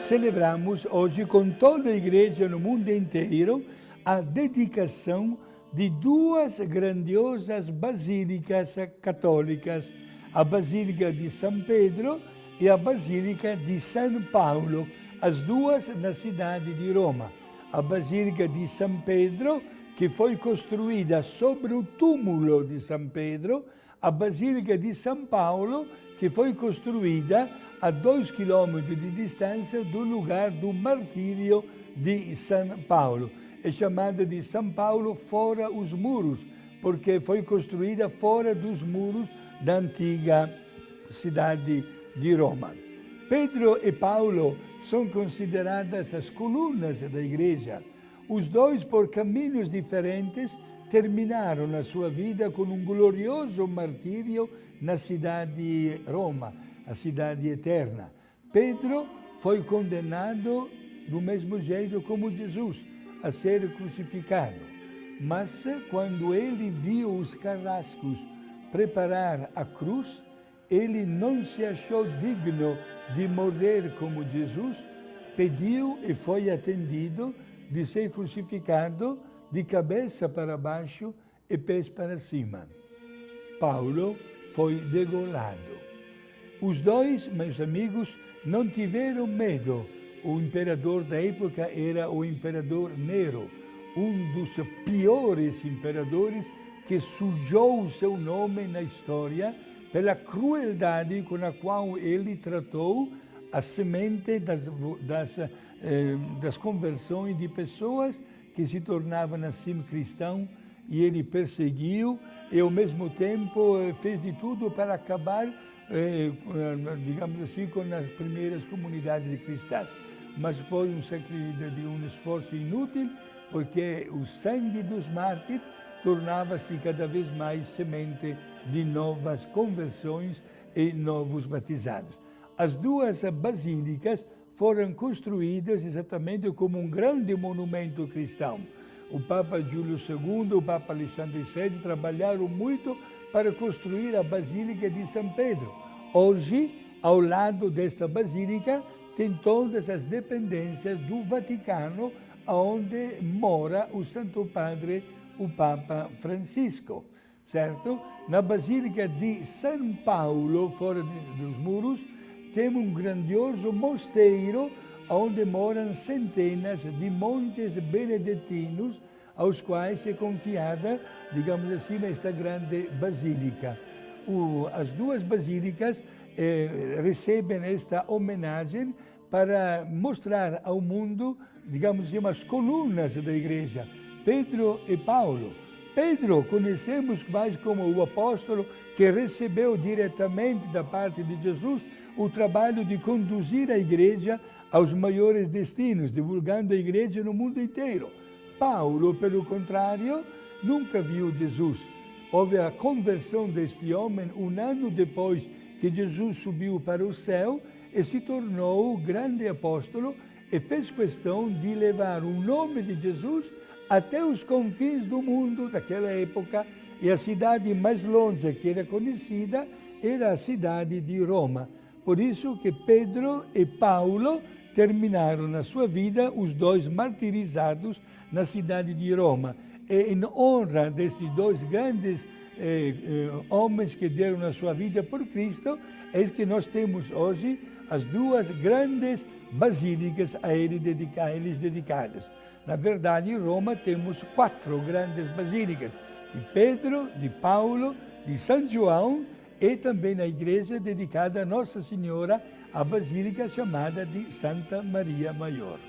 celebramos hoje com toda a igreja no mundo inteiro a dedicação de duas grandiosas basílicas católicas, a Basílica de São Pedro e a Basílica de São Paulo, as duas na cidade de Roma. A Basílica de São Pedro, que foi construída sobre o túmulo de São Pedro, a Basílica de São Paulo, que foi construída a 2 quilômetros de distância do lugar do martírio de São Paulo. É chamada de São Paulo fora os muros, porque foi construída fora dos muros da antiga cidade de Roma. Pedro e Paulo são consideradas as colunas da igreja. Os dois, por caminhos diferentes, terminaram a sua vida com um glorioso martírio na cidade de Roma, a cidade eterna. Pedro foi condenado do mesmo jeito como Jesus, a ser crucificado. Mas quando ele viu os carrascos preparar a cruz, ele não se achou digno de morrer como Jesus, pediu e foi atendido de ser crucificado de cabeça para baixo e pés para cima. Paulo foi degolado. Os dois, meus amigos, não tiveram medo. O imperador da época era o imperador Nero, um dos piores imperadores que sujou o seu nome na história pela crueldade com a qual ele tratou a semente das conversões de pessoas que se tornavam assim cristãos, e ele perseguiu e ao mesmo tempo fez de tudo para acabar, digamos assim, com as primeiras comunidades de cristãs. Mas foi um esforço inútil, porque o sangue dos mártires tornava-se cada vez mais semente de novas conversões e novos batizados. As duas basílicas foram construídas exatamente como um grande monumento cristão. O Papa Júlio II, o Papa Alexandre VII trabalharam muito para construir a Basílica de São Pedro. Hoje, ao lado desta basílica, tem todas as dependências do Vaticano, onde mora o Santo Padre, o Papa Francisco, certo? Na Basílica de São Paulo, fora dos muros, temos um grandioso mosteiro onde moram centenas de monges beneditinos aos quais é confiada, digamos assim, esta grande basílica. As duas basílicas recebem esta homenagem para mostrar ao mundo, digamos assim, as colunas da igreja, Pedro e Paulo. Pedro conhecemos mais como o apóstolo que recebeu diretamente da parte de Jesus o trabalho de conduzir a igreja aos maiores destinos, divulgando a igreja no mundo inteiro. Paulo, pelo contrário, nunca viu Jesus. Houve a conversão deste homem um ano depois que Jesus subiu para o céu e se tornou o grande apóstolo e fez questão de levar o nome de Jesus até os confins do mundo daquela época, e a cidade mais longe que era conhecida era a cidade de Roma. Por isso que Pedro e Paulo terminaram na sua vida, os dois martirizados na cidade de Roma. E em honra destes dois grandes homens que deram a sua vida por Cristo, é que nós temos hoje as duas grandes basílicas a eles dedicadas. Na verdade, em Roma temos 4 grandes basílicas, de Pedro, de Paulo, de São João, e também na igreja dedicada a Nossa Senhora, a basílica chamada de Santa Maria Maior.